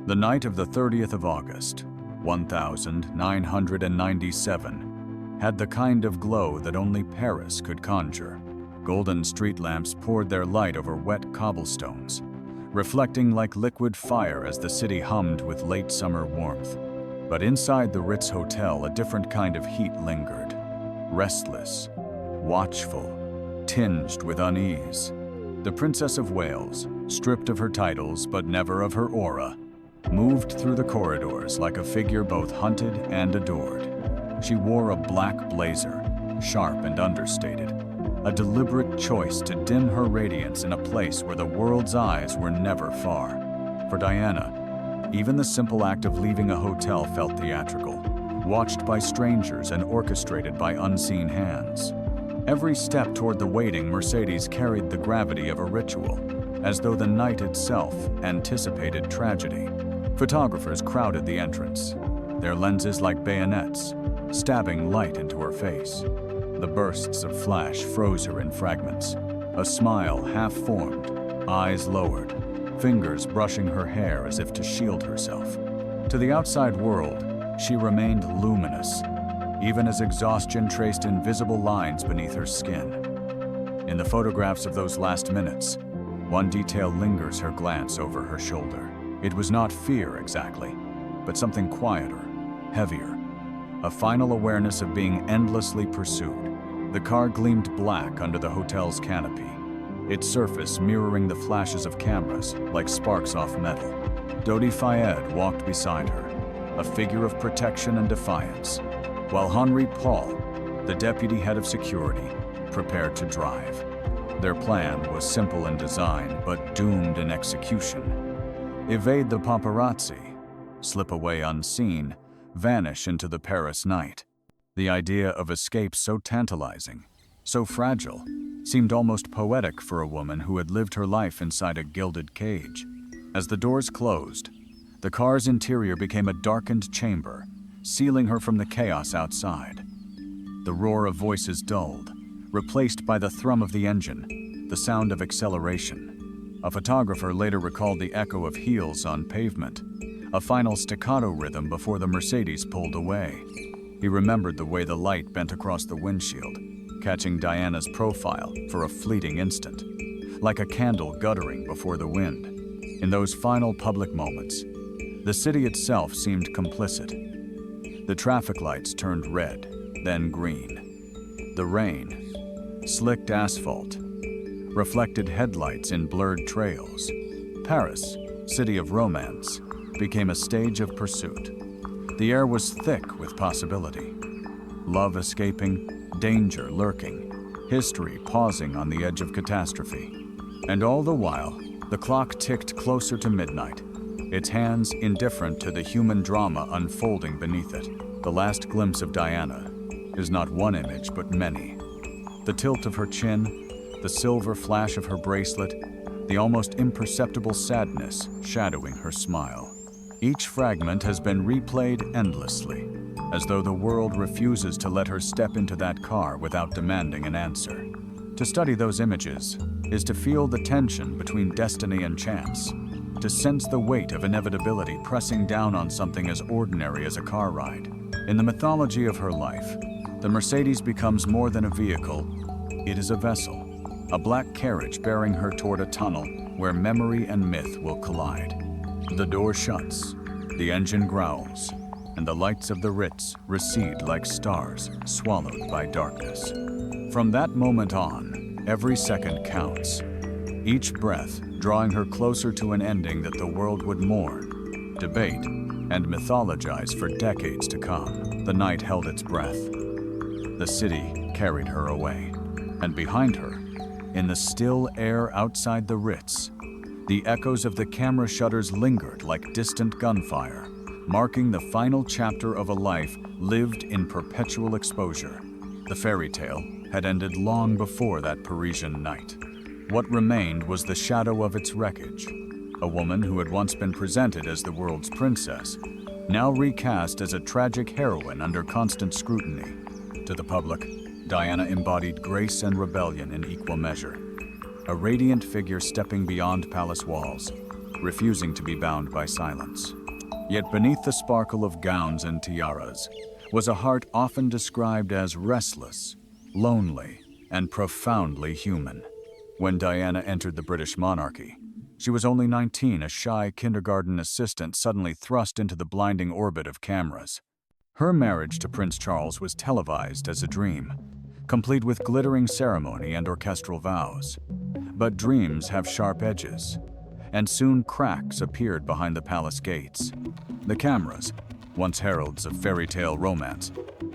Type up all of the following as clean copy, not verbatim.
The night of the 30th of August, 1997, had the kind of glow that only Paris could conjure. Golden street lamps poured their light over wet cobblestones, reflecting like liquid fire as the city hummed with late summer warmth. But inside the Ritz Hotel, a different kind of heat lingered. Restless, watchful, tinged with unease. The Princess of Wales, stripped of her titles but never of her aura, moved through the corridors like a figure both hunted and adored. She wore a black blazer, sharp and understated, a deliberate choice to dim her radiance in a place where the world's eyes were never far. For Diana, even the simple act of leaving a hotel felt theatrical, watched by strangers and orchestrated by unseen hands. Every step toward the waiting Mercedes carried the gravity of a ritual, as though the night itself anticipated tragedy. Photographers crowded the entrance, their lenses like bayonets, stabbing light into her face. The bursts of flash froze her in fragments, a smile half-formed, eyes lowered, fingers brushing her hair as if to shield herself. To the outside world, she remained luminous, even as exhaustion traced invisible lines beneath her skin. In the photographs of those last minutes, one detail lingers her glance over her shoulder. It was not fear exactly, but something quieter, heavier, a final awareness of being endlessly pursued. The car gleamed black under the hotel's canopy, its surface mirroring the flashes of cameras like sparks off metal. Dodi Fayed walked beside her, a figure of protection and defiance, while Henri Paul, the deputy head of security, prepared to drive. Their plan was simple in design, but doomed in execution. Evade the paparazzi, slip away unseen, vanish into the Paris night. The idea of escape so tantalizing, so fragile, seemed almost poetic for a woman who had lived her life inside a gilded cage. As the doors closed, the car's interior became a darkened chamber, sealing her from the chaos outside. The roar of voices dulled, replaced by the thrum of the engine, the sound of acceleration. A photographer later recalled the echo of heels on pavement, a final staccato rhythm before the Mercedes pulled away. He remembered the way the light bent across the windshield, catching Diana's profile for a fleeting instant, like a candle guttering before the wind. In those final public moments, the city itself seemed complicit. The traffic lights turned red, then green. The rain, slicked asphalt, reflected headlights in blurred trails. Paris, city of romance, became a stage of pursuit. The air was thick with possibility. Love escaping, danger lurking, history pausing on the edge of catastrophe. And all the while, the clock ticked closer to midnight, its hands indifferent to the human drama unfolding beneath it. The last glimpse of Diana is not one image but many. The tilt of her chin, the silver flash of her bracelet, the almost imperceptible sadness shadowing her smile. Each fragment has been replayed endlessly, as though the world refuses to let her step into that car without demanding an answer. To study those images is to feel the tension between destiny and chance, to sense the weight of inevitability pressing down on something as ordinary as a car ride. In the mythology of her life, the Mercedes becomes more than a vehicle, it is a vessel. A black carriage bearing her toward a tunnel where memory and myth will collide. The door shuts, the engine growls, and the lights of the Ritz recede like stars swallowed by darkness. From that moment on, every second counts, each breath drawing her closer to an ending that the world would mourn, debate, and mythologize for decades to come. The night held its breath. The city carried her away, and behind her, in the still air outside the Ritz, the echoes of the camera shutters lingered like distant gunfire, marking the final chapter of a life lived in perpetual exposure. The fairy tale had ended long before that Parisian night. What remained was the shadow of its wreckage. A woman who had once been presented as the world's princess, now recast as a tragic heroine under constant scrutiny. To the public, Diana embodied grace and rebellion in equal measure. A radiant figure stepping beyond palace walls, refusing to be bound by silence. Yet beneath the sparkle of gowns and tiaras was a heart often described as restless, lonely, and profoundly human. When Diana entered the British monarchy, she was only 19, a shy kindergarten assistant suddenly thrust into the blinding orbit of cameras. Her marriage to Prince Charles was televised as a dream, complete with glittering ceremony and orchestral vows. But dreams have sharp edges, and soon cracks appeared behind the palace gates. The cameras, once heralds of fairy tale romance,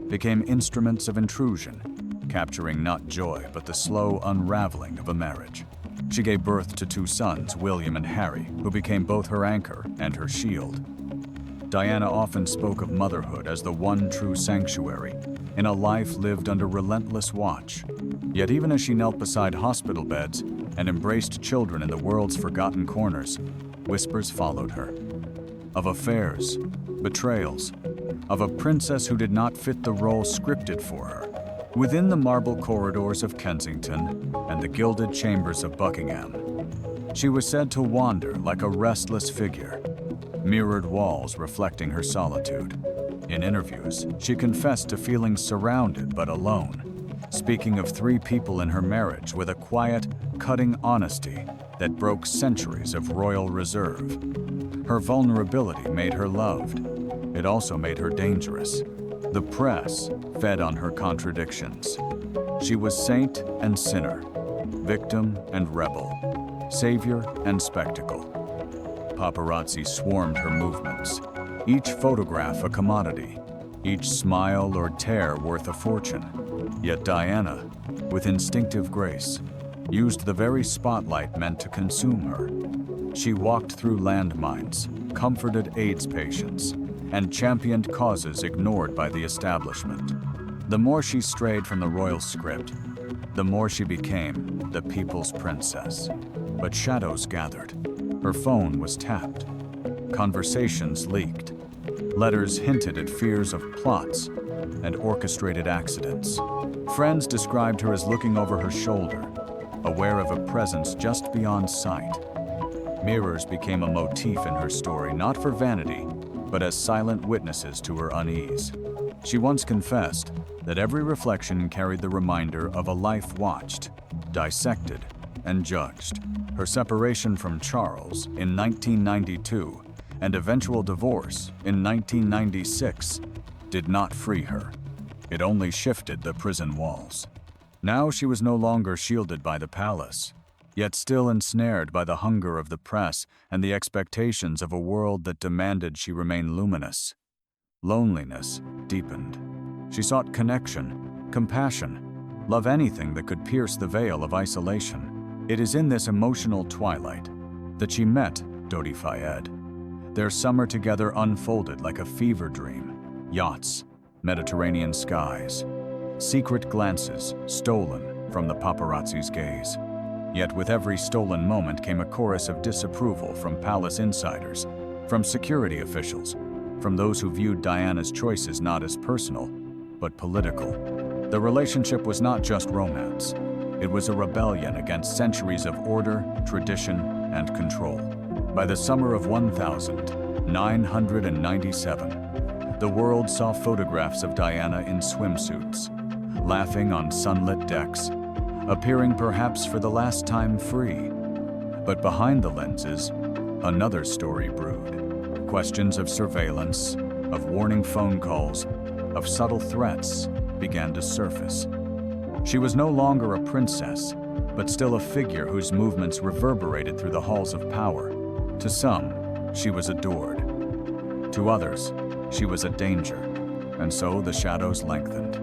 became instruments of intrusion, capturing not joy but the slow unraveling of a marriage. She gave birth to 2 sons, William and Harry, who became both her anchor and her shield. Diana often spoke of motherhood as the one true sanctuary in a life lived under relentless watch. Yet even as she knelt beside hospital beds and embraced children in the world's forgotten corners, whispers followed her. Of affairs, betrayals, of a princess who did not fit the role scripted for her. Within the marble corridors of Kensington and the gilded chambers of Buckingham, she was said to wander like a restless figure, mirrored walls reflecting her solitude. In interviews, she confessed to feeling surrounded but alone, speaking of 3 people in her marriage with a quiet, cutting honesty that broke centuries of royal reserve. Her vulnerability made her loved. It also made her dangerous. The press fed on her contradictions. She was saint and sinner, victim and rebel, savior and spectacle. Paparazzi swarmed her movements, each photograph a commodity, each smile or tear worth a fortune. Yet Diana, with instinctive grace, used the very spotlight meant to consume her. She walked through landmines, comforted AIDS patients, and championed causes ignored by the establishment. The more she strayed from the royal script, the more she became the people's princess. But shadows gathered. Her phone was tapped. Conversations leaked. Letters hinted at fears of plots and orchestrated accidents. Friends described her as looking over her shoulder, aware of a presence just beyond sight. Mirrors became a motif in her story, not for vanity, but as silent witnesses to her unease. She once confessed that every reflection carried the reminder of a life watched, dissected, and judged. Her separation from Charles in 1992 and eventual divorce in 1996 did not free her. It only shifted the prison walls. Now she was no longer shielded by the palace, yet still ensnared by the hunger of the press and the expectations of a world that demanded she remain luminous. Loneliness deepened. She sought connection, compassion, love, anything that could pierce the veil of isolation. It is in this emotional twilight that she met Dodi Fayed. Their summer together unfolded like a fever dream. Yachts, Mediterranean skies, secret glances stolen from the paparazzi's gaze. Yet with every stolen moment came a chorus of disapproval from palace insiders, from security officials, from those who viewed Diana's choices not as personal, but political. The relationship was not just romance. It was a rebellion against centuries of order, tradition, and control. By the summer of 1997, the world saw photographs of Diana in swimsuits, laughing on sunlit decks, appearing perhaps for the last time free. But behind the lenses, another story brewed. Questions of surveillance, of warning phone calls, of subtle threats began to surface. She was no longer a princess, but still a figure whose movements reverberated through the halls of power. To some, she was adored. To others, she was a danger, and so the shadows lengthened.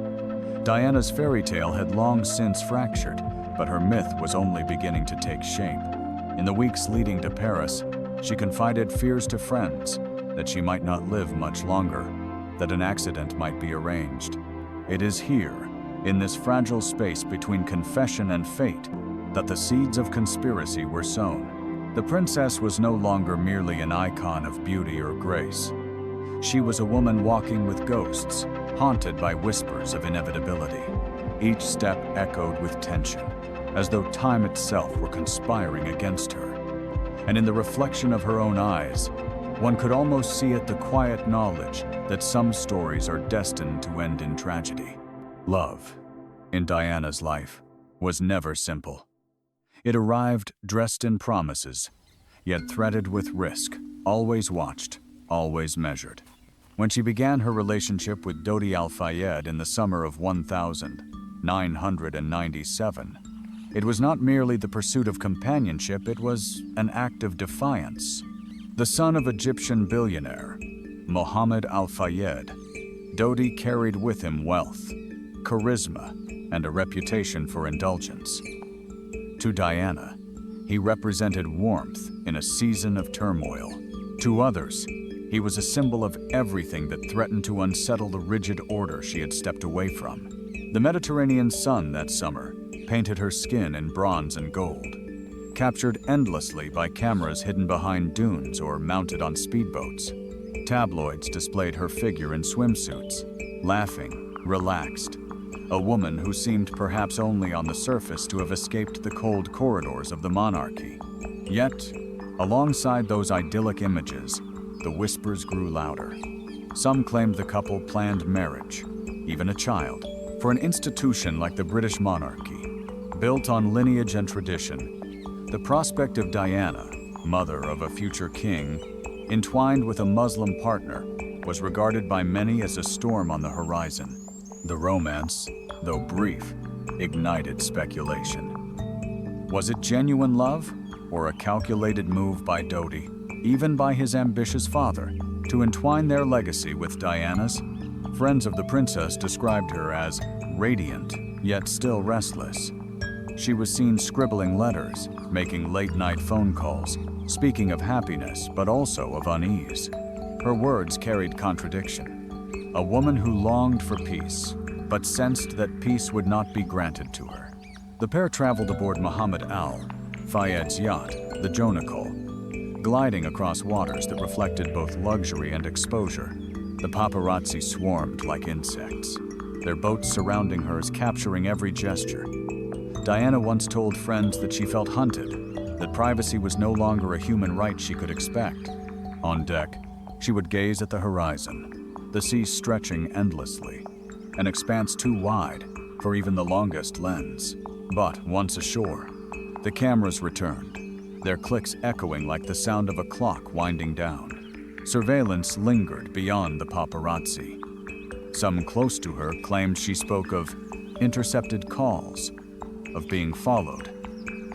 Diana's fairy tale had long since fractured, but her myth was only beginning to take shape. In the weeks leading to Paris, she confided fears to friends that she might not live much longer, that an accident might be arranged. It is here, in this fragile space between confession and fate, that the seeds of conspiracy were sown. The princess was no longer merely an icon of beauty or grace. She was a woman walking with ghosts, haunted by whispers of inevitability. Each step echoed with tension, as though time itself were conspiring against her. and in the reflection of her own eyes, one could almost see it the quiet knowledge that some stories are destined to end in tragedy. Love, in Diana's life, was never simple. It arrived dressed in promises, yet threaded with risk, always watched, always measured. When she began her relationship with Dodi Al-Fayed in the summer of 1997, it was not merely the pursuit of companionship, it was an act of defiance. The son of Egyptian billionaire Mohammed Al-Fayed, Dodi carried with him wealth, charisma, and a reputation for indulgence. To Diana, he represented warmth in a season of turmoil. To others, he was a symbol of everything that threatened to unsettle the rigid order she had stepped away from. The Mediterranean sun that summer painted her skin in bronze and gold, captured endlessly by cameras hidden behind dunes or mounted on speedboats. Tabloids displayed her figure in swimsuits, laughing, relaxed, a woman who seemed perhaps only on the surface to have escaped the cold corridors of the monarchy. Yet, alongside those idyllic images, the whispers grew louder. Some claimed the couple planned marriage, even a child. For an institution like the British monarchy, built on lineage and tradition, the prospect of Diana, mother of a future king, entwined with a Muslim partner, was regarded by many as a storm on the horizon. The romance, though brief, ignited speculation. Was it genuine love, or a calculated move by Dodi, even by his ambitious father, to entwine their legacy with Diana's? Friends of the princess described her as radiant, yet still restless. She was seen scribbling letters, making late-night phone calls, speaking of happiness, but also of unease. Her words carried contradiction. A woman who longed for peace, but sensed that peace would not be granted to her. The pair traveled aboard Mohammed Al-Fayed's yacht, the Jonacol, gliding across waters that reflected both luxury and exposure. The paparazzi swarmed like insects, their boats surrounding hers, capturing every gesture. Diana once told friends that she felt hunted, that privacy was no longer a human right she could expect. On deck, she would gaze at the horizon, the sea stretching endlessly, an expanse too wide for even the longest lens. But once ashore, the cameras returned, their clicks echoing like the sound of a clock winding down. Surveillance lingered beyond the paparazzi. Some close to her claimed she spoke of intercepted calls, of being followed,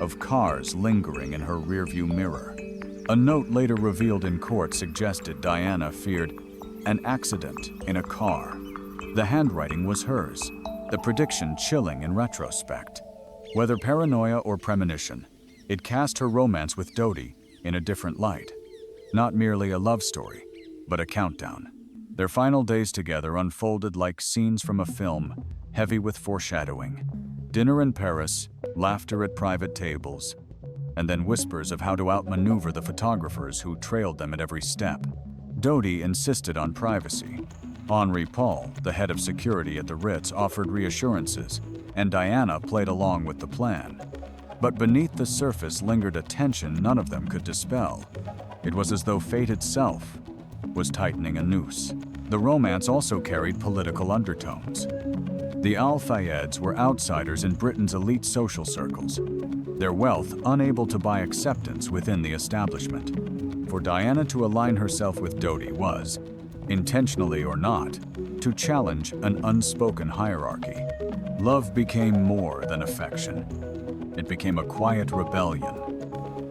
of cars lingering in her rearview mirror. A note later revealed in court suggested Diana feared an accident in a car. The handwriting was hers, the prediction chilling in retrospect. Whether paranoia or premonition, it cast her romance with Dodi in a different light. Not merely a love story, but a countdown. Their final days together unfolded like scenes from a film, heavy with foreshadowing. Dinner in Paris, laughter at private tables, and then whispers of how to outmaneuver the photographers who trailed them at every step. Dodi insisted on privacy. Henri Paul, the head of security at the Ritz, offered reassurances, and Diana played along with the plan. But beneath the surface lingered a tension none of them could dispel. It was as though fate itself was tightening a noose. The romance also carried political undertones. The Al-Fayeds were outsiders in Britain's elite social circles, their wealth unable to buy acceptance within the establishment. For Diana to align herself with Dodi was, intentionally or not, to challenge an unspoken hierarchy. Love became more than affection. It became a quiet rebellion,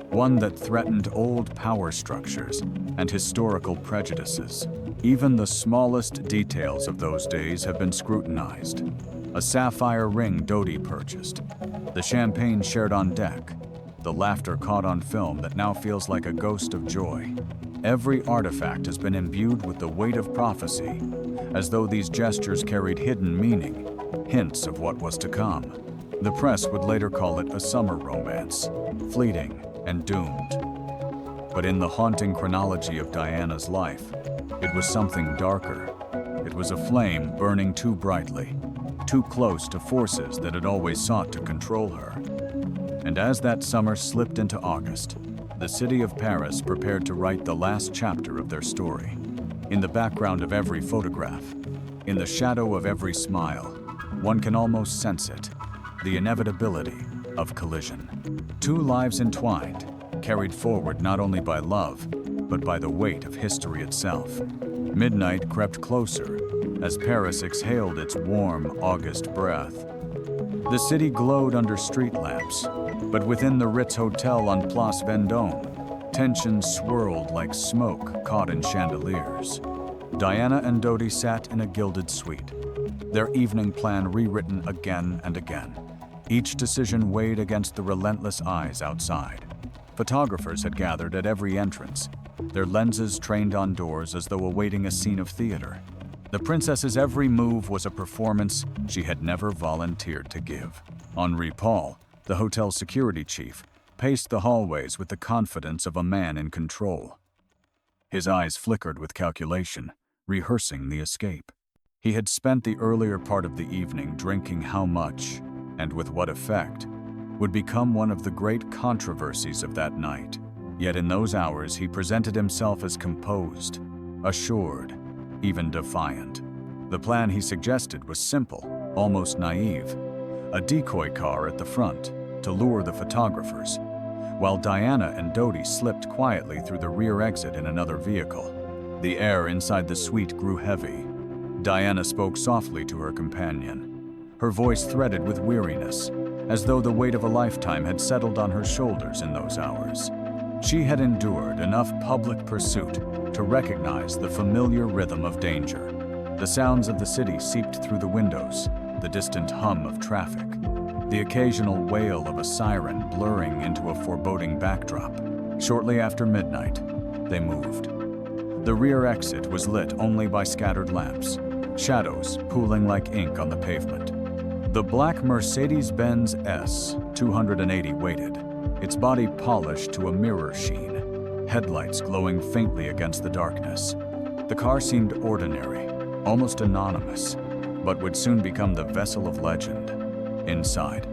one that threatened old power structures and historical prejudices. Even the smallest details of those days have been scrutinized. A sapphire ring Dodi purchased, the champagne shared on deck, the laughter caught on film that now feels like a ghost of joy. Every artifact has been imbued with the weight of prophecy, as though these gestures carried hidden meaning, hints of what was to come. The press would later call it a summer romance, fleeting and doomed. But in the haunting chronology of Diana's life, it was something darker. It was a flame burning too brightly, too close to forces that had always sought to control her. And as that summer slipped into August, the city of Paris prepared to write the last chapter of their story. In the background of every photograph, in the shadow of every smile, one can almost sense it, the inevitability of collision. Two lives entwined, carried forward not only by love, but by the weight of history itself. Midnight crept closer as Paris exhaled its warm August breath. The city glowed under street lamps, but within the Ritz Hotel on Place Vendôme, tensions swirled like smoke caught in chandeliers. Diana and Dodi sat in a gilded suite, their evening plan rewritten again and again, each decision weighed against the relentless eyes outside. Photographers had gathered at every entrance, their lenses trained on doors as though awaiting a scene of theater. The princess's every move was a performance she had never volunteered to give. Henri Paul, the hotel's security chief, paced the hallways with the confidence of a man in control. His eyes flickered with calculation, rehearsing the escape. He had spent the earlier part of the evening drinking how much, and with what effect, would become one of the great controversies of that night. Yet in those hours he presented himself as composed, assured, even defiant. The plan he suggested was simple, almost naive. A decoy car at the front to lure the photographers, while Diana and Dodi slipped quietly through the rear exit in another vehicle. The air inside the suite grew heavy. Diana spoke softly to her companion, her voice threaded with weariness, as though the weight of a lifetime had settled on her shoulders in those hours. She had endured enough public pursuit to recognize the familiar rhythm of danger. The sounds of the city seeped through the windows, the distant hum of traffic, the occasional wail of a siren blurring into a foreboding backdrop. Shortly after midnight, they moved. The rear exit was lit only by scattered lamps, shadows pooling like ink on the pavement. The black Mercedes-Benz S280 waited, its body polished to a mirror sheen, headlights glowing faintly against the darkness. The car seemed ordinary, almost anonymous, but would soon become the vessel of legend. Inside,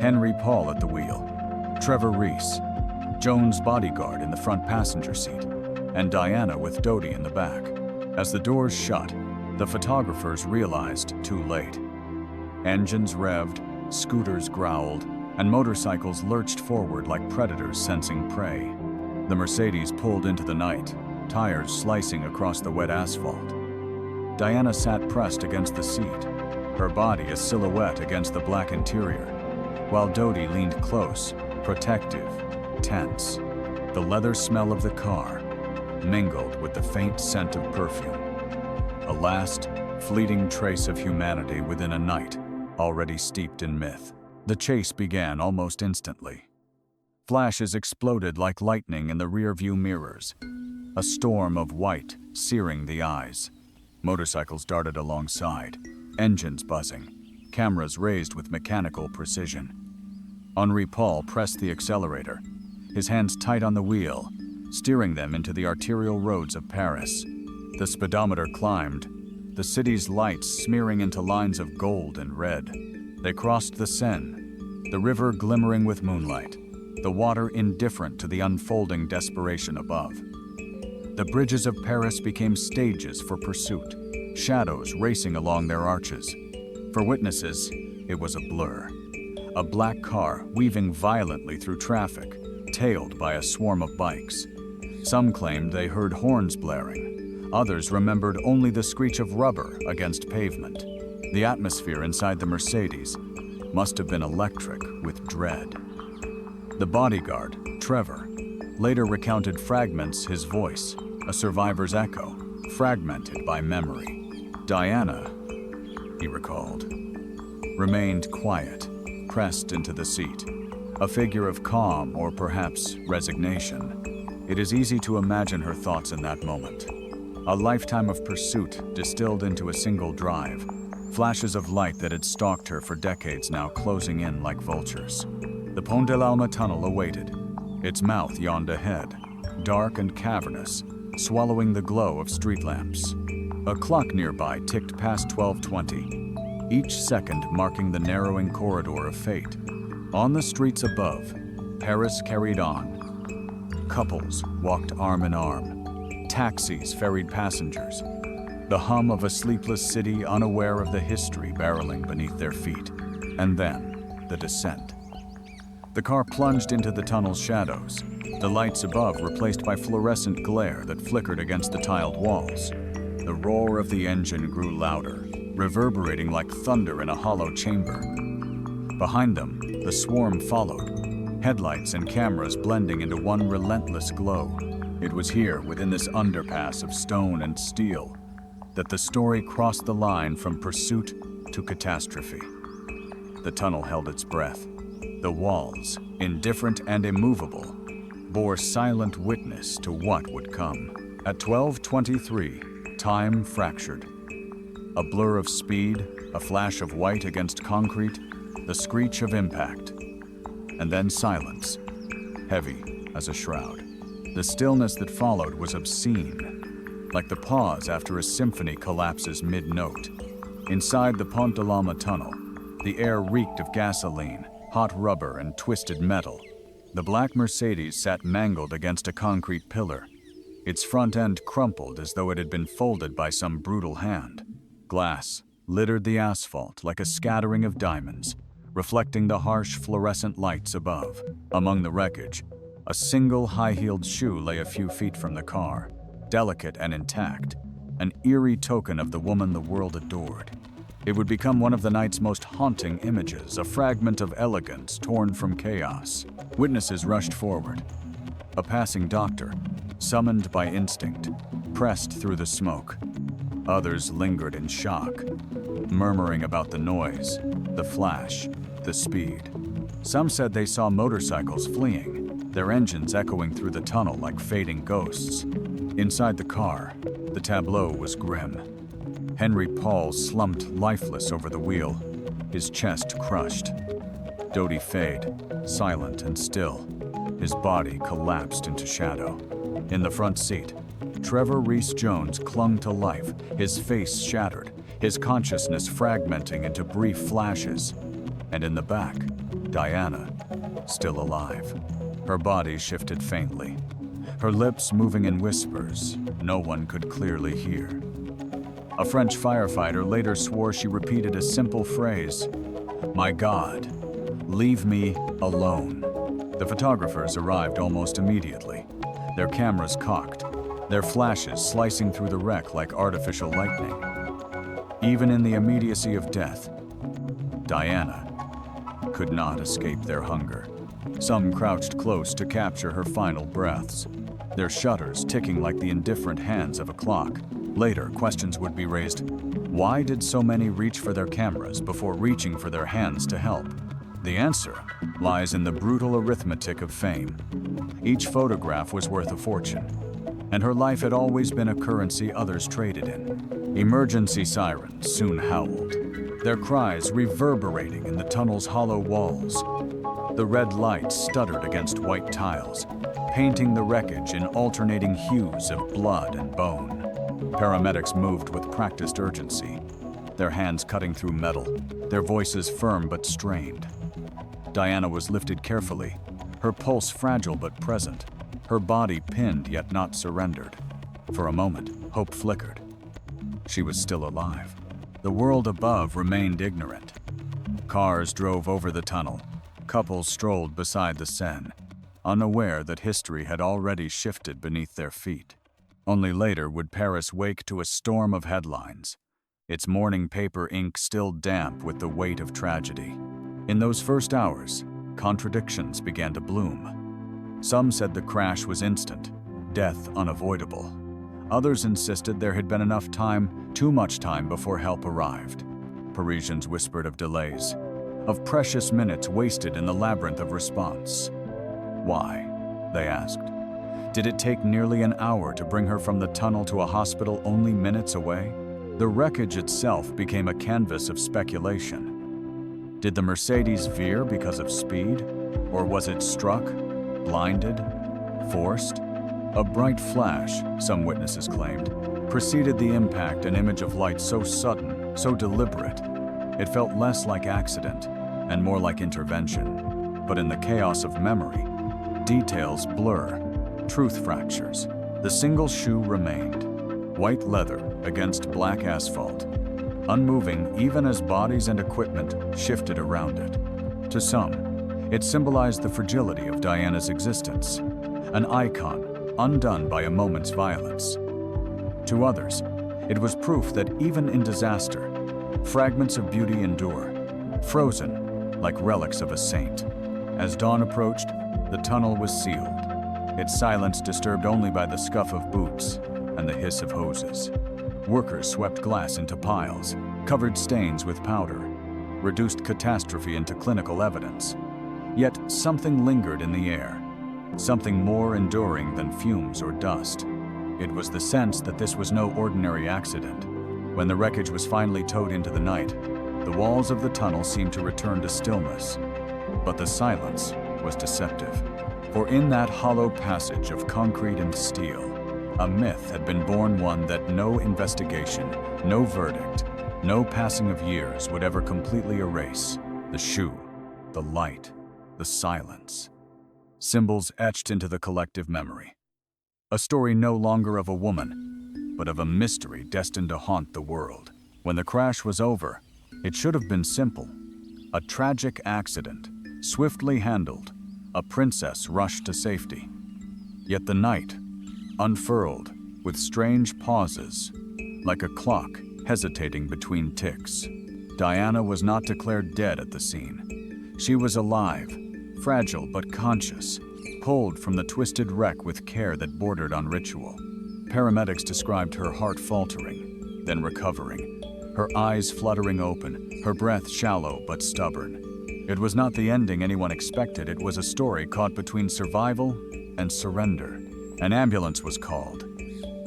Henri Paul at the wheel, Trevor Reese, Joan's bodyguard in the front passenger seat, and Diana with Dodi in the back. As the doors shut, the photographers realized too late. Engines revved, scooters growled, and motorcycles lurched forward like predators sensing prey. The Mercedes pulled into the night, tires slicing across the wet asphalt. Diana sat pressed against the seat, her body a silhouette against the black interior, while Dodi leaned close, protective, tense. The leather smell of the car mingled with the faint scent of perfume. A last, fleeting trace of humanity within a night already steeped in myth. The chase began almost instantly. Flashes exploded like lightning in the rearview mirrors, a storm of white searing the eyes. Motorcycles darted alongside, engines buzzing, cameras raised with mechanical precision. Henri Paul pressed the accelerator, his hands tight on the wheel, steering them into the arterial roads of Paris. The speedometer climbed, the city's lights smearing into lines of gold and red. They crossed the Seine, the river glimmering with moonlight, the water indifferent to the unfolding desperation above. The bridges of Paris became stages for pursuit, shadows racing along their arches. For witnesses, it was a blur. A black car weaving violently through traffic, tailed by a swarm of bikes. Some claimed they heard horns blaring. Others remembered only the screech of rubber against pavement. The atmosphere inside the Mercedes must have been electric with dread. The bodyguard, Trevor, later recounted fragments his voice, a survivor's echo, fragmented by memory. Diana, he recalled, remained quiet, pressed into the seat, a figure of calm or perhaps resignation. It is easy to imagine her thoughts in that moment. A lifetime of pursuit distilled into a single drive, flashes of light that had stalked her for decades now closing in like vultures. The Pont de Alma tunnel awaited. Its mouth yawned ahead, dark and cavernous, swallowing the glow of street lamps. A clock nearby ticked past 12:20, each second marking the narrowing corridor of fate. On the streets above, Paris carried on, Couples walked arm in arm. Taxis ferried passengers. The hum of a sleepless city unaware of the history barreling beneath their feet. And then, the descent. The car plunged into the tunnel's shadows, the lights above replaced by fluorescent glare that flickered against the tiled walls. The roar of the engine grew louder, reverberating like thunder in a hollow chamber. Behind them, the swarm followed, headlights and cameras blending into one relentless glow. It was here, within this underpass of stone and steel, that the story crossed the line from pursuit to catastrophe. The tunnel held its breath. The walls, indifferent and immovable, bore silent witness to what would come. At 12:23, time fractured. A blur of speed, a flash of white against concrete, the screech of impact. And then silence, heavy as a shroud. The stillness that followed was obscene, like the pause after a symphony collapses mid-note. Inside the Pont de Alma tunnel, the air reeked of gasoline, hot rubber, and twisted metal. The black Mercedes sat mangled against a concrete pillar, its front end crumpled as though it had been folded by some brutal hand. Glass littered the asphalt like a scattering of diamonds, reflecting the harsh fluorescent lights above. Among the wreckage, a single high-heeled shoe lay a few feet from the car, delicate and intact, an eerie token of the woman the world adored. It would become one of the night's most haunting images, a fragment of elegance torn from chaos. Witnesses rushed forward. A passing doctor, summoned by instinct, pressed through the smoke. Others lingered in shock, murmuring about the noise, the flash, the speed. Some said they saw motorcycles fleeing, their engines echoing through the tunnel like fading ghosts. Inside the car, the tableau was grim. Henry Paul slumped lifeless over the wheel, his chest crushed. Dodie Fade, silent and still, his body collapsed into shadow. In the front seat, Trevor Reese-Jones clung to life, his face shattered, his consciousness fragmenting into brief flashes. And in the back, Diana, still alive. Her body shifted faintly, her lips moving in whispers no one could clearly hear. A French firefighter later swore she repeated a simple phrase, "My God, leave me alone." The photographers arrived almost immediately, their cameras cocked, their flashes slicing through the wreck like artificial lightning. Even in the immediacy of death, Diana could not escape their hunger. Some crouched close to capture her final breaths, their shutters ticking like the indifferent hands of a clock. Later, questions would be raised. Why did so many reach for their cameras before reaching for their hands to help? The answer lies in the brutal arithmetic of fame. Each photograph was worth a fortune, and her life had always been a currency others traded in. Emergency sirens soon howled, their cries reverberating in the tunnel's hollow walls. The red light stuttered against white tiles, painting the wreckage in alternating hues of blood and bone. Paramedics moved with practiced urgency, their hands cutting through metal, their voices firm but strained. Diana was lifted carefully, her pulse fragile but present, her body pinned yet not surrendered. For a moment, hope flickered. She was still alive. The world above remained ignorant. Cars drove over the tunnel. Couples strolled beside the Seine, unaware that history had already shifted beneath their feet. Only later would Paris wake to a storm of headlines, its morning paper ink still damp with the weight of tragedy. In those first hours, contradictions began to bloom. Some said the crash was instant, death unavoidable. Others insisted there had been enough time, too much time, before help arrived. Parisians whispered of delays, of precious minutes wasted in the labyrinth of response. Why? They asked. Did it take nearly an hour to bring her from the tunnel to a hospital only minutes away? The wreckage itself became a canvas of speculation. Did the Mercedes veer because of speed? Or was it struck, blinded, forced? A bright flash, some witnesses claimed, preceded the impact, an image of light so sudden, so deliberate. It felt less like accident and more like intervention. But in the chaos of memory, details blur. Truth fractures. The single shoe remained, white leather against black asphalt, unmoving even as bodies and equipment shifted around it. To some, it symbolized the fragility of Diana's existence, an icon undone by a moment's violence. To others, it was proof that even in disaster, fragments of beauty endure, frozen like relics of a saint. As dawn approached, the tunnel was sealed, its silence disturbed only by the scuff of boots and the hiss of hoses. Workers swept glass into piles, covered stains with powder, reduced catastrophe into clinical evidence. Yet something lingered in the air, something more enduring than fumes or dust. It was the sense that this was no ordinary accident. When the wreckage was finally towed into the night, the walls of the tunnel seemed to return to stillness. But the silence was deceptive. For in that hollow passage of concrete and steel, a myth had been born, one that no investigation, no verdict, no passing of years would ever completely erase. The shoe, the light, the silence. Symbols etched into the collective memory. A story no longer of a woman, but of a mystery destined to haunt the world. When the crash was over, it should have been simple. A tragic accident, swiftly handled. A princess rushed to safety. Yet the night unfurled with strange pauses, like a clock hesitating between ticks. Diana was not declared dead at the scene. She was alive, fragile but conscious, pulled from the twisted wreck with care that bordered on ritual. Paramedics described her heart faltering, then recovering, her eyes fluttering open, her breath shallow but stubborn. It was not the ending anyone expected. It was a story caught between survival and surrender. An ambulance was called.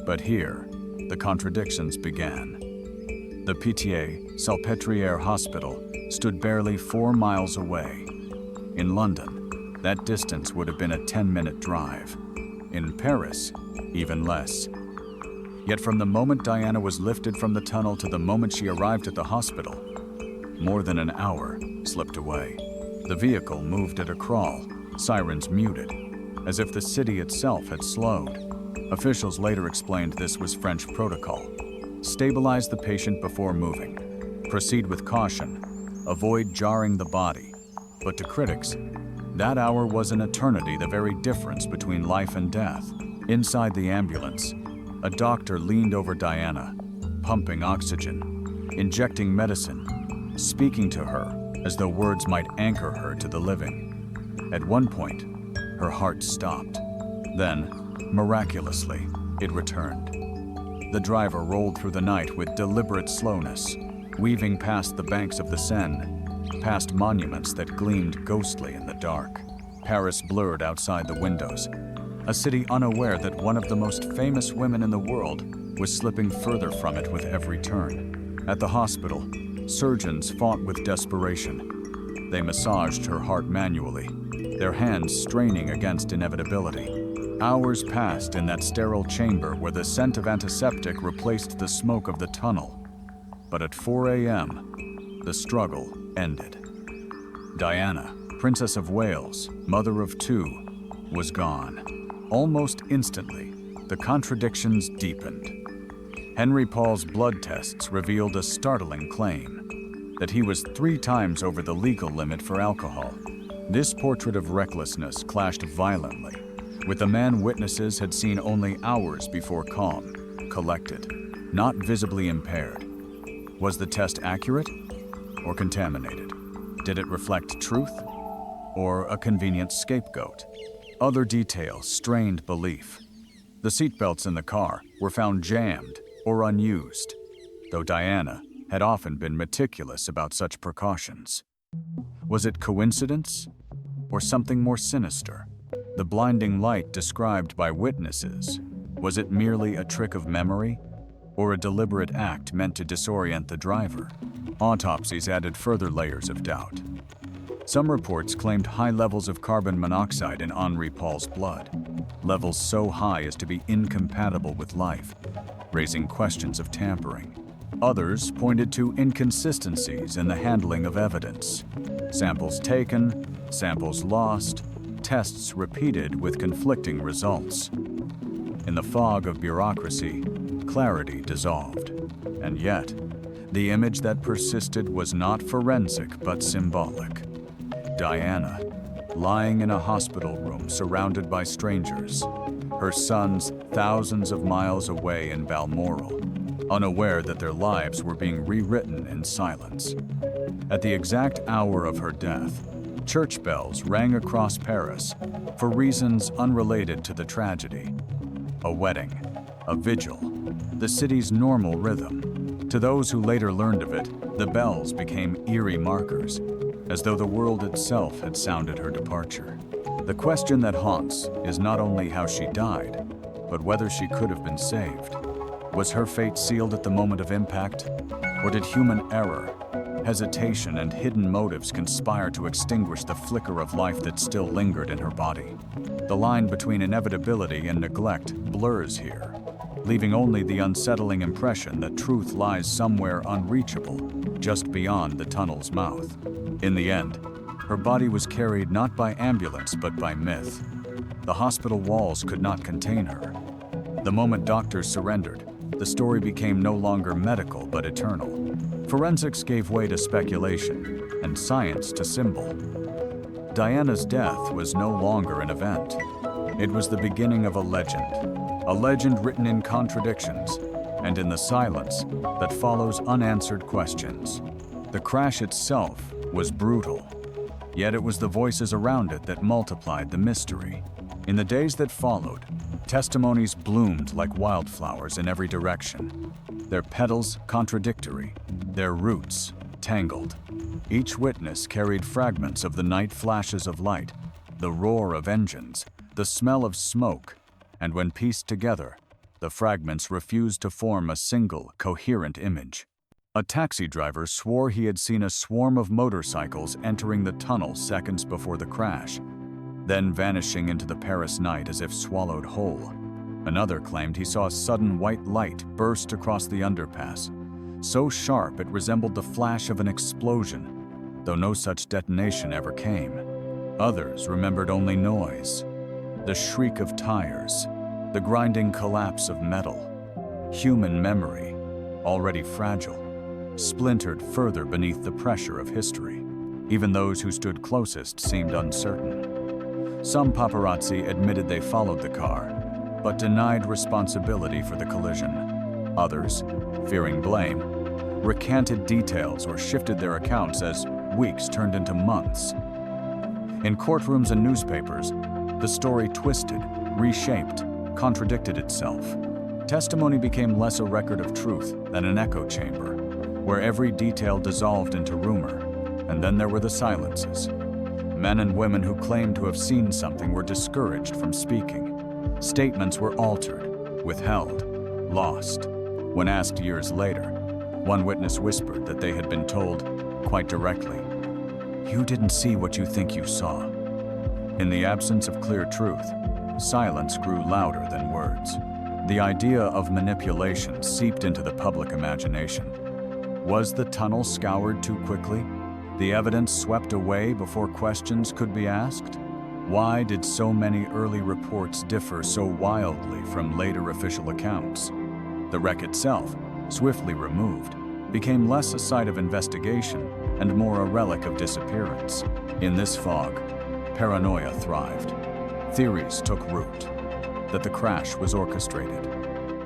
But here, the contradictions began. The Pitié-Salpêtrière Hospital stood barely 4 miles away. In London, that distance would have been a 10-minute drive. In Paris, even less. Yet from the moment Diana was lifted from the tunnel to the moment she arrived at the hospital, more than an hour slipped away. The vehicle moved at a crawl, sirens muted, as if the city itself had slowed. Officials later explained this was French protocol. Stabilize the patient before moving. Proceed with caution. Avoid jarring the body. But to critics, that hour was an eternity, the very difference between life and death. Inside the ambulance, a doctor leaned over Diana, pumping oxygen, injecting medicine, speaking to her as though words might anchor her to the living. At one point, her heart stopped. Then, miraculously, it returned. The driver rolled through the night with deliberate slowness, weaving past the banks of the Seine, past monuments that gleamed ghostly in the dark. Paris blurred outside the windows, a city unaware that one of the most famous women in the world was slipping further from it with every turn. At the hospital, surgeons fought with desperation. They massaged her heart manually, their hands straining against inevitability. Hours passed in that sterile chamber where the scent of antiseptic replaced the smoke of the tunnel. But at 4 a.m., the struggle ended. Diana, Princess of Wales, mother of 2, was gone. Almost instantly, the contradictions deepened. Henry Paul's blood tests revealed a startling claim, that he was 3 times over the legal limit for alcohol. This portrait of recklessness clashed violently with a man witnesses had seen only hours before calm, collected, not visibly impaired. Was the test accurate or contaminated? Did it reflect truth or a convenient scapegoat? Other details strained belief. The seatbelts in the car were found jammed or unused, though Diana had often been meticulous about such precautions. Was it coincidence or something more sinister? The blinding light described by witnesses, was it merely a trick of memory or a deliberate act meant to disorient the driver? Autopsies added further layers of doubt. Some reports claimed high levels of carbon monoxide in Henri Paul's blood, levels so high as to be incompatible with life, raising questions of tampering. Others pointed to inconsistencies in the handling of evidence. Samples taken, samples lost, tests repeated with conflicting results. In the fog of bureaucracy, clarity dissolved. And yet, the image that persisted was not forensic but symbolic. Diana, lying in a hospital room surrounded by strangers, her sons thousands of miles away in Balmoral, unaware that their lives were being rewritten in silence. At the exact hour of her death, church bells rang across Paris for reasons unrelated to the tragedy. A wedding, a vigil, the city's normal rhythm. To those who later learned of it, the bells became eerie markers, as though the world itself had sounded her departure. The question that haunts is not only how she died, but whether she could have been saved. Was her fate sealed at the moment of impact, or did human error, hesitation, and hidden motives conspire to extinguish the flicker of life that still lingered in her body? The line between inevitability and neglect blurs here, leaving only the unsettling impression that truth lies somewhere unreachable, just beyond the tunnel's mouth. In the end, her body was carried not by ambulance but by myth. The hospital walls could not contain her. The moment doctors surrendered, the story became no longer medical but eternal. Forensics gave way to speculation, and science to symbol. Diana's death was no longer an event. It was the beginning of a legend written in contradictions, and in the silence that follows unanswered questions. The crash itself was brutal, yet it was the voices around it that multiplied the mystery. In the days that followed, testimonies bloomed like wildflowers in every direction, their petals contradictory, their roots tangled. Each witness carried fragments of the night flashes of light, the roar of engines, the smell of smoke, and when pieced together, the fragments refused to form a single, coherent image. A taxi driver swore he had seen a swarm of motorcycles entering the tunnel seconds before the crash, then vanishing into the Paris night as if swallowed whole. Another claimed he saw a sudden white light burst across the underpass, so sharp it resembled the flash of an explosion, though no such detonation ever came. Others remembered only noise, the shriek of tires, the grinding collapse of metal. Human memory, already fragile, splintered further beneath the pressure of history. Even those who stood closest seemed uncertain. Some paparazzi admitted they followed the car, but denied responsibility for the collision. Others, fearing blame, recanted details or shifted their accounts as weeks turned into months. In courtrooms and newspapers, the story twisted, reshaped, contradicted itself. Testimony became less a record of truth than an echo chamber, where every detail dissolved into rumor. And then there were the silences. Men and women who claimed to have seen something were discouraged from speaking. Statements were altered, withheld, lost. When asked years later, one witness whispered that they had been told, quite directly, "You didn't see what you think you saw." In the absence of clear truth, silence grew louder than words. The idea of manipulation seeped into the public imagination. Was the tunnel scoured too quickly? The evidence swept away before questions could be asked? Why did so many early reports differ so wildly from later official accounts? The wreck itself, swiftly removed, became less a site of investigation and more a relic of disappearance. In this fog, paranoia thrived. Theories took root. That the crash was orchestrated.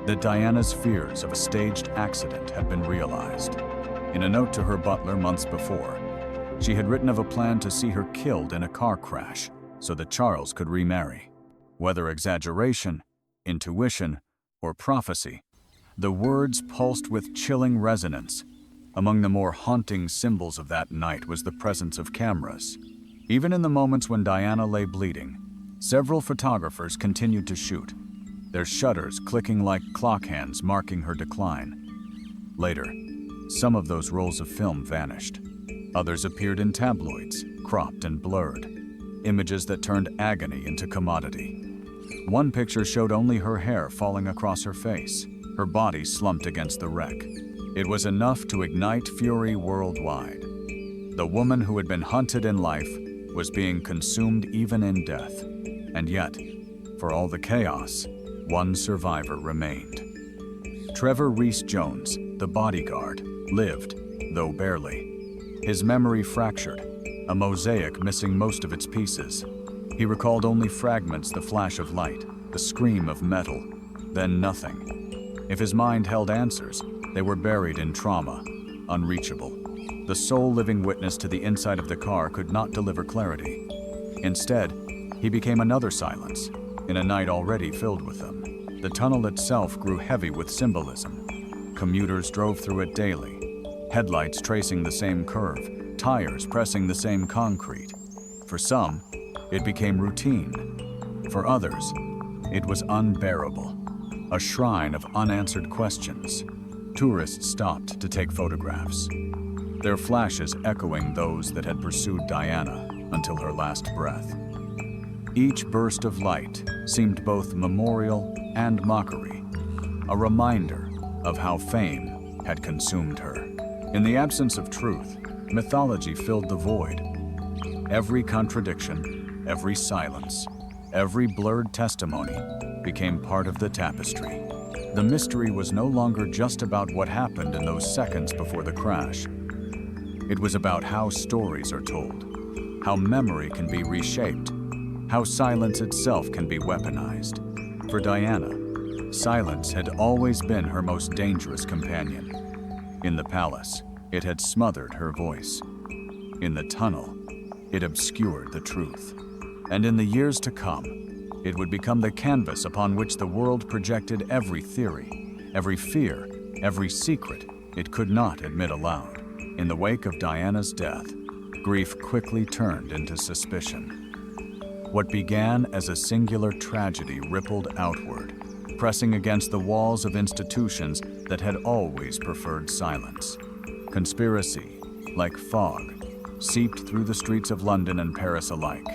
That Diana's fears of a staged accident had been realized. In a note to her butler months before, she had written of a plan to see her killed in a car crash so that Charles could remarry. Whether exaggeration, intuition, or prophecy, the words pulsed with chilling resonance. Among the more haunting symbols of that night was the presence of cameras. Even in the moments when Diana lay bleeding, several photographers continued to shoot, their shutters clicking like clock hands marking her decline. Later, some of those rolls of film vanished. Others appeared in tabloids, cropped and blurred, images that turned agony into commodity. One picture showed only her hair falling across her face, her body slumped against the wreck. It was enough to ignite fury worldwide. The woman who had been hunted in life was being consumed even in death. And yet, for all the chaos, one survivor remained. Trevor Reese-Jones, the bodyguard, lived, though barely. His memory fractured, a mosaic missing most of its pieces. He recalled only fragments, the flash of light, the scream of metal, then nothing. If his mind held answers, they were buried in trauma, unreachable. The sole living witness to the inside of the car could not deliver clarity. Instead, he became another silence, in a night already filled with them. The tunnel itself grew heavy with symbolism. Commuters drove through it daily, headlights tracing the same curve, tires pressing the same concrete. For some, it became routine. For others, it was unbearable, a shrine of unanswered questions. Tourists stopped to take photographs, their flashes echoing those that had pursued Diana until her last breath. Each burst of light seemed both memorial and mockery, a reminder of how fame had consumed her. In the absence of truth, mythology filled the void. Every contradiction, every silence, every blurred testimony became part of the tapestry. The mystery was no longer just about what happened in those seconds before the crash. It was about how stories are told, how memory can be reshaped, how silence itself can be weaponized. For Diana, silence had always been her most dangerous companion. In the palace, it had smothered her voice. In the tunnel, it obscured the truth. And in the years to come, it would become the canvas upon which the world projected every theory, every fear, every secret it could not admit aloud. In the wake of Diana's death, grief quickly turned into suspicion. What began as a singular tragedy rippled outward, pressing against the walls of institutions that had always preferred silence. Conspiracy, like fog, seeped through the streets of London and Paris alike,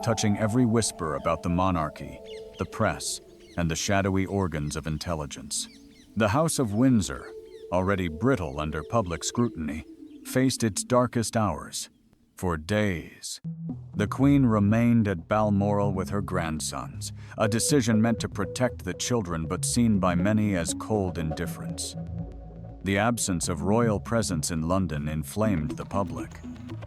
touching every whisper about the monarchy, the press, and the shadowy organs of intelligence. The House of Windsor, already brittle under public scrutiny, faced its darkest hours. For days, the Queen remained at Balmoral with her grandsons, a decision meant to protect the children but seen by many as cold indifference. The absence of royal presence in London inflamed the public.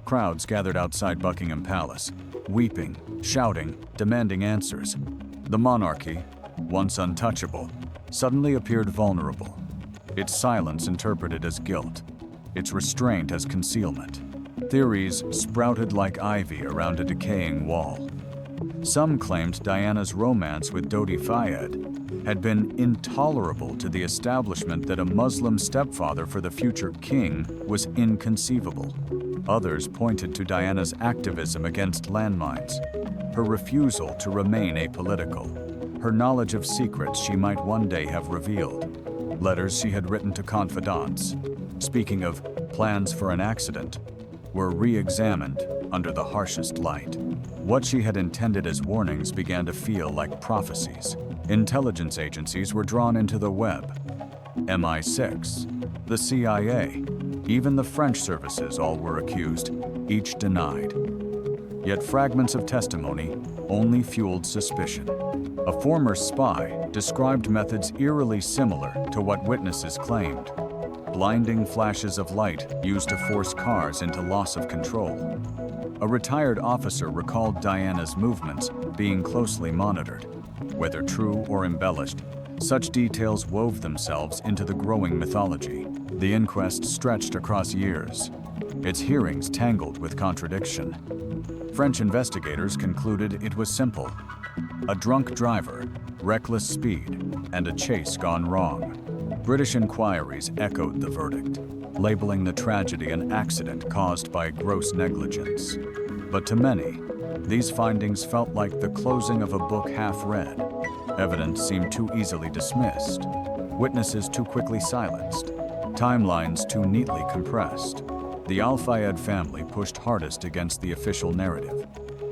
Crowds gathered outside Buckingham Palace, weeping, shouting, demanding answers. The monarchy, once untouchable, suddenly appeared vulnerable, its silence interpreted as guilt, its restraint as concealment. Theories sprouted like ivy around a decaying wall. Some claimed Diana's romance with Dodi Fayed had been intolerable to the establishment, that a Muslim stepfather for the future king was inconceivable. Others pointed to Diana's activism against landmines, her refusal to remain apolitical, her knowledge of secrets she might one day have revealed, letters she had written to confidants, speaking of plans for an accident, were re-examined under the harshest light. What she had intended as warnings began to feel like prophecies. Intelligence agencies were drawn into the web. MI6, the CIA, even the French services, all were accused, each denied. Yet fragments of testimony only fueled suspicion. A former spy described methods eerily similar to what witnesses claimed. Blinding flashes of light used to force cars into loss of control. A retired officer recalled Diana's movements being closely monitored. Whether true or embellished, such details wove themselves into the growing mythology. The inquest stretched across years, its hearings tangled with contradiction. French investigators concluded it was simple: a drunk driver, reckless speed, and a chase gone wrong. British inquiries echoed the verdict, labeling the tragedy an accident caused by gross negligence. But to many, these findings felt like the closing of a book half read. Evidence seemed too easily dismissed, witnesses too quickly silenced, timelines too neatly compressed. The Al Fayed family pushed hardest against the official narrative.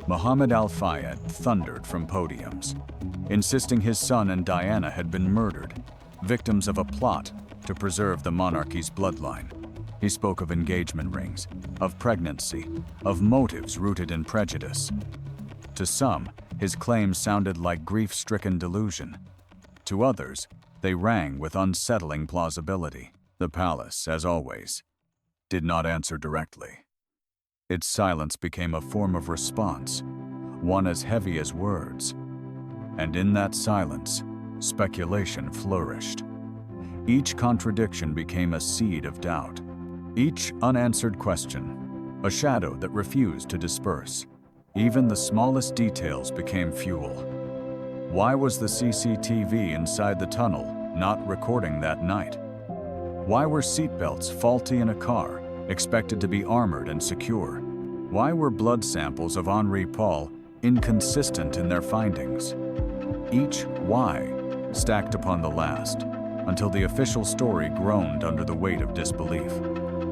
Mohammed Al Fayed thundered from podiums, insisting his son and Diana had been murdered, victims of a plot to preserve the monarchy's bloodline. He spoke of engagement rings, of pregnancy, of motives rooted in prejudice. To some, his claims sounded like grief-stricken delusion. To others, they rang with unsettling plausibility. The palace, as always, did not answer directly. Its silence became a form of response, one as heavy as words. And in that silence, speculation flourished. Each contradiction became a seed of doubt. Each unanswered question, a shadow that refused to disperse. Even the smallest details became fuel. Why was the CCTV inside the tunnel not recording that night? Why were seatbelts faulty in a car, expected to be armored and secure? Why were blood samples of Henri Paul inconsistent in their findings? Each why stacked upon the last, until the official story groaned under the weight of disbelief.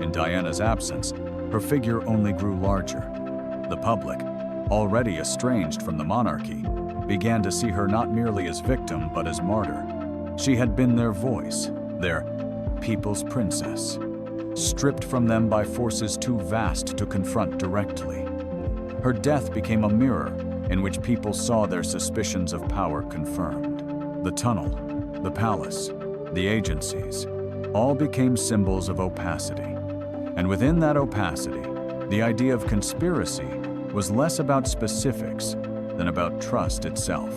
In Diana's absence, her figure only grew larger. The public, already estranged from the monarchy, began to see her not merely as victim but as martyr. She had been their voice, their people's princess, stripped from them by forces too vast to confront directly. Her death became a mirror in which people saw their suspicions of power confirmed. The tunnel, the palace, the agencies, all became symbols of opacity. And within that opacity, the idea of conspiracy was less about specifics than about trust itself.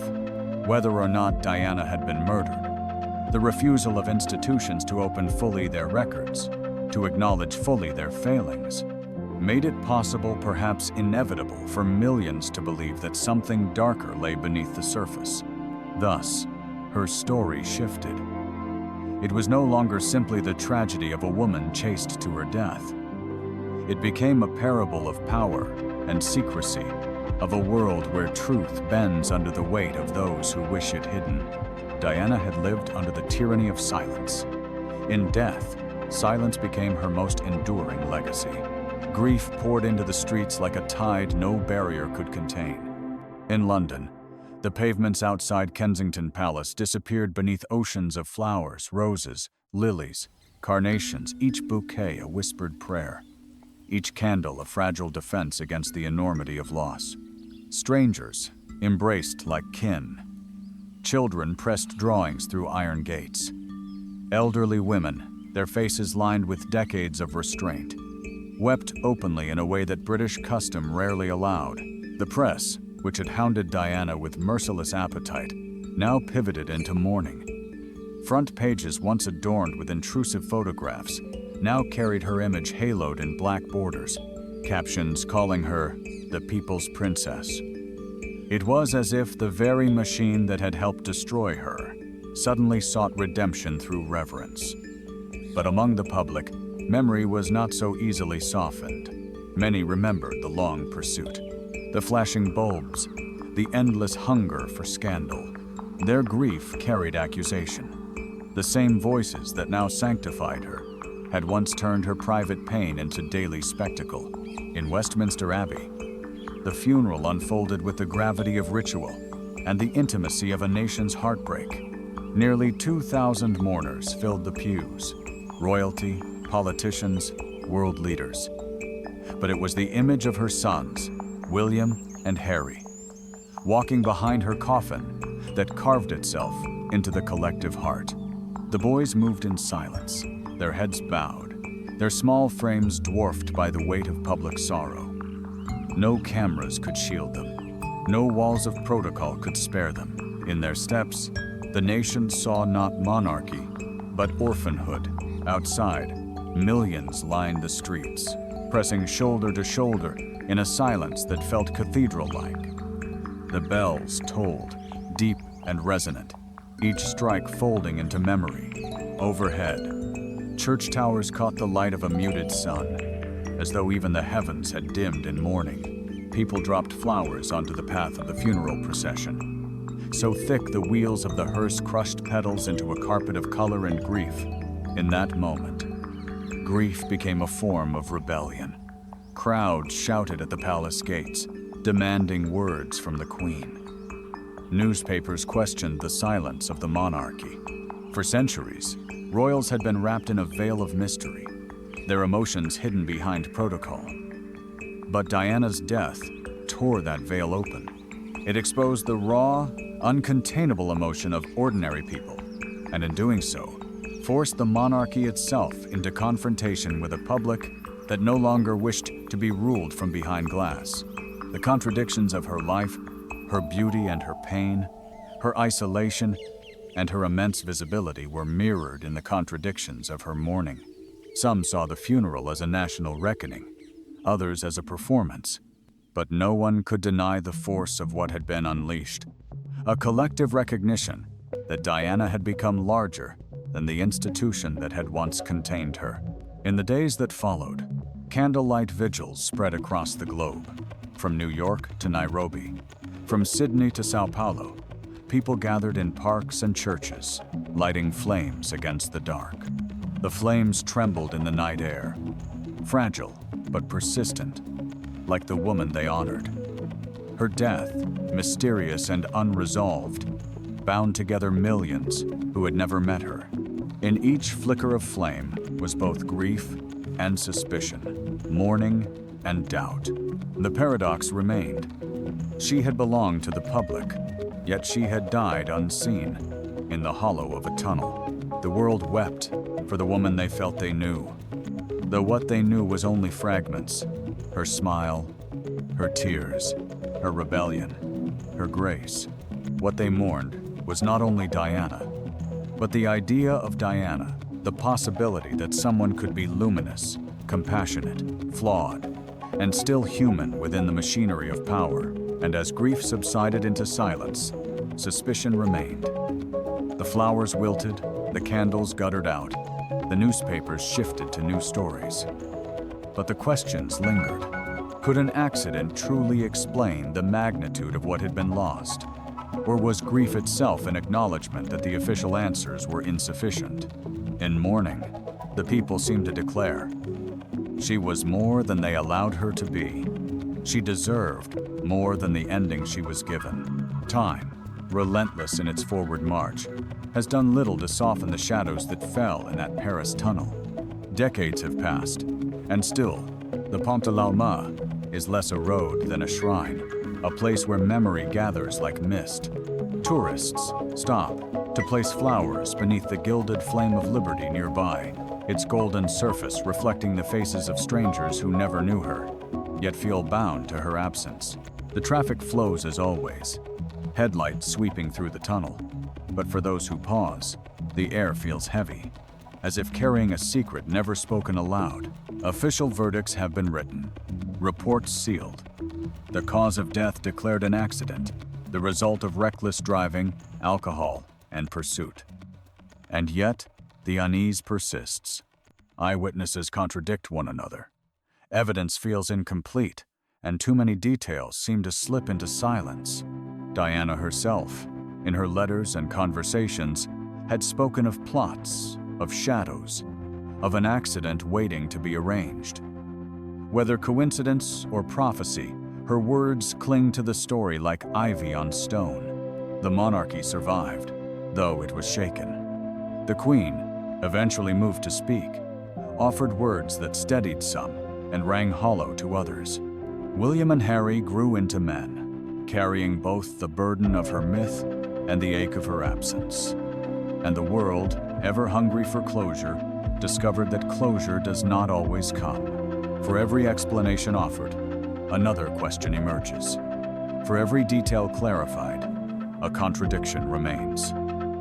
Whether or not Diana had been murdered, the refusal of institutions to open fully their records, to acknowledge fully their failings, made it possible, perhaps inevitable, for millions to believe that something darker lay beneath the surface. Thus, her story shifted. It was no longer simply the tragedy of a woman chased to her death. It became a parable of power and secrecy, of a world where truth bends under the weight of those who wish it hidden. Diana had lived under the tyranny of silence. In death, silence became her most enduring legacy. Grief poured into the streets like a tide no barrier could contain. In London, the pavements outside Kensington Palace disappeared beneath oceans of flowers, roses, lilies, carnations, each bouquet a whispered prayer, each candle a fragile defense against the enormity of loss. Strangers embraced like kin. Children pressed drawings through iron gates. Elderly women, their faces lined with decades of restraint, wept openly in a way that British custom rarely allowed. The press, which had hounded Diana with merciless appetite, now pivoted into mourning. Front pages once adorned with intrusive photographs now carried her image haloed in black borders, captions calling her the people's princess. It was as if the very machine that had helped destroy her suddenly sought redemption through reverence. But among the public, memory was not so easily softened. Many remembered the long pursuit, the flashing bulbs, the endless hunger for scandal. Their grief carried accusation. The same voices that now sanctified her had once turned her private pain into daily spectacle. In Westminster Abbey, the funeral unfolded with the gravity of ritual and the intimacy of a nation's heartbreak. Nearly 2,000 mourners filled the pews, royalty, politicians, world leaders. But it was the image of her sons, William and Harry, walking behind her coffin that carved itself into the collective heart. The boys moved in silence, their heads bowed, their small frames dwarfed by the weight of public sorrow. No cameras could shield them. No walls of protocol could spare them. In their steps, the nation saw not monarchy, but orphanhood. Outside, millions lined the streets, pressing shoulder to shoulder in a silence that felt cathedral-like. The bells tolled, deep and resonant, each strike folding into memory. Overhead, church towers caught the light of a muted sun, as though even the heavens had dimmed in mourning. People dropped flowers onto the path of the funeral procession. So thick the wheels of the hearse crushed petals into a carpet of color and grief. In that moment, grief became a form of rebellion. Crowds shouted at the palace gates, demanding words from the queen. Newspapers questioned the silence of the monarchy. For centuries, royals had been wrapped in a veil of mystery. their emotions hidden behind protocol. But Diana's death tore that veil open. It exposed the raw, uncontainable emotion of ordinary people, and in doing so, forced the monarchy itself into confrontation with a public that no longer wished to be ruled from behind glass. The contradictions of her life, her beauty and her pain, her isolation, and her immense visibility were mirrored in the contradictions of her mourning. Some saw the funeral as a national reckoning, others as a performance, but no one could deny the force of what had been unleashed. A collective recognition that Diana had become larger than the institution that had once contained her. In the days that followed, candlelight vigils spread across the globe. From New York to Nairobi, from Sydney to Sao Paulo, people gathered in parks and churches, lighting flames against the dark. The flames trembled in the night air, fragile but persistent, like the woman they honored. Her death, mysterious and unresolved, bound together millions who had never met her. In each flicker of flame was both grief and suspicion, mourning and doubt. The paradox remained. She had belonged to the public, yet she had died unseen, in the hollow of a tunnel. The world wept for the woman they felt they knew, though what they knew was only fragments. Her smile, her tears, her rebellion, her grace. What they mourned was not only Diana, but the idea of Diana, the possibility that someone could be luminous, compassionate, flawed, and still human within the machinery of power. And as grief subsided into silence, suspicion remained. The flowers wilted, the candles guttered out, the newspapers shifted to new stories. But the questions lingered. Could an accident truly explain the magnitude of what had been lost? Or was grief itself an acknowledgement that the official answers were insufficient? In mourning, the people seemed to declare, she was more than they allowed her to be. She deserved more than the ending she was given. Time, relentless in its forward march, has done little to soften the shadows that fell in that Paris tunnel. Decades have passed, and still, the Pont de Alma is less a road than a shrine, a place where memory gathers like mist. Tourists stop to place flowers beneath the gilded flame of liberty nearby, its golden surface reflecting the faces of strangers who never knew her, yet feel bound to her absence. The traffic flows as always, headlights sweeping through the tunnel. But for those who pause, the air feels heavy, as if carrying a secret never spoken aloud. Official verdicts have been written, reports sealed. The cause of death declared an accident, the result of reckless driving, alcohol, and pursuit. And yet, the unease persists. Eyewitnesses contradict one another. Evidence feels incomplete, and too many details seem to slip into silence. Diana herself, in her letters and conversations, had spoken of plots, of shadows, of an accident waiting to be arranged. Whether coincidence or prophecy, her words cling to the story like ivy on stone. The monarchy survived, though it was shaken. The Queen, eventually moved to speak, offered words that steadied some and rang hollow to others. William and Harry grew into men, carrying both the burden of her myth and the ache of her absence. And the world, ever hungry for closure, discovered that closure does not always come. For every explanation offered, another question emerges. For every detail clarified, a contradiction remains.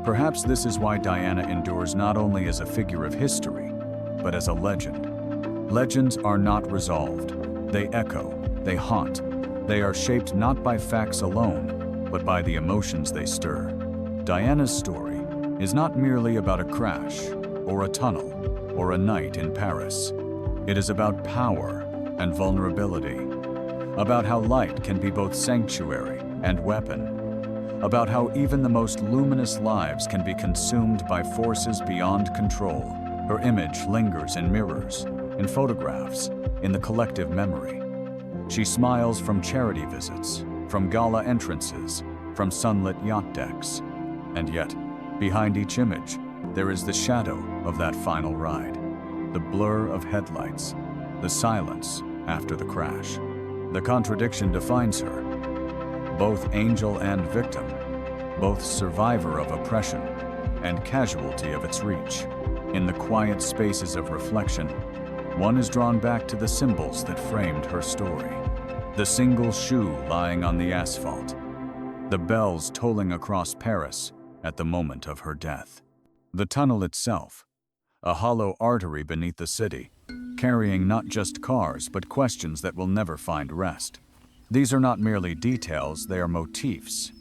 Perhaps this is why Diana endures not only as a figure of history, but as a legend. Legends are not resolved. They echo, they haunt. They are shaped not by facts alone, but by the emotions they stir. Diana's story is not merely about a crash, or a tunnel, or a night in Paris. It is about power and vulnerability, about how light can be both sanctuary and weapon, about how even the most luminous lives can be consumed by forces beyond control. Her image lingers in mirrors, in photographs, in the collective memory. She smiles from charity visits, from gala entrances, from sunlit yacht decks. And yet, behind each image, there is the shadow of that final ride. the blur of headlights, the silence after the crash. The contradiction defines her. Both angel and victim, both survivor of oppression and casualty of its reach. In the quiet spaces of reflection, one is drawn back to the symbols that framed her story. The single shoe lying on the asphalt, the bells tolling across Paris at the moment of her death. The tunnel itself, a hollow artery beneath the city, carrying not just cars but questions that will never find rest. These are not merely details, they are motifs,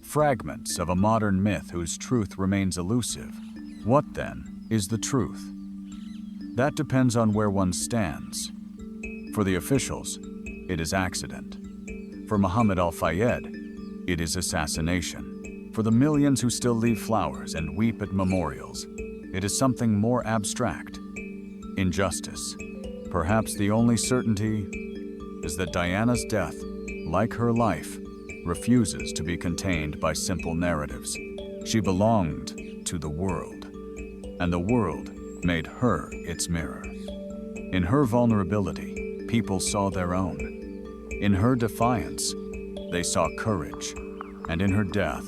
fragments of a modern myth whose truth remains elusive. What, then, is the truth? That depends on where one stands. For the officials, it is accident. For Mohammed Al-Fayed, it is assassination. For the millions who still leave flowers and weep at memorials, it is something more abstract. Injustice. Perhaps the only certainty is that Diana's death, like her life, refuses to be contained by simple narratives. She belonged to the world, and the world made her its mirror. In her vulnerability, people saw their own. In her defiance, they saw courage, and in her death,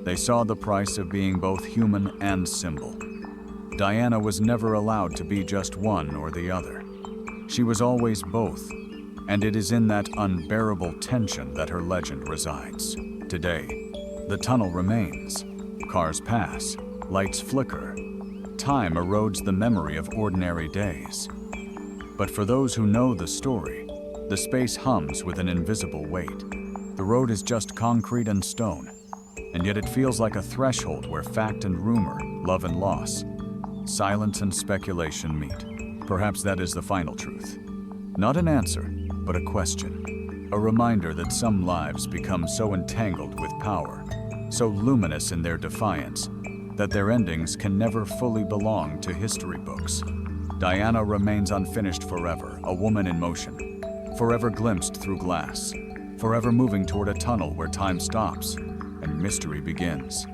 they saw the price of being both human and symbol. Diana was never allowed to be just one or the other. She was always both, and it is in that unbearable tension that her legend resides. Today, the tunnel remains. Cars pass, lights flicker. Time erodes the memory of ordinary days. But for those who know the story, the space hums with an invisible weight. The road is just concrete and stone, and yet it feels like a threshold where fact and rumor, love and loss, silence and speculation meet. Perhaps that is the final truth. Not an answer, but a question. A reminder that some lives become so entangled with power, so luminous in their defiance, that their endings can never fully belong to history books. Diana remains unfinished forever, a woman in motion, forever glimpsed through glass, forever moving toward a tunnel where time stops and mystery begins.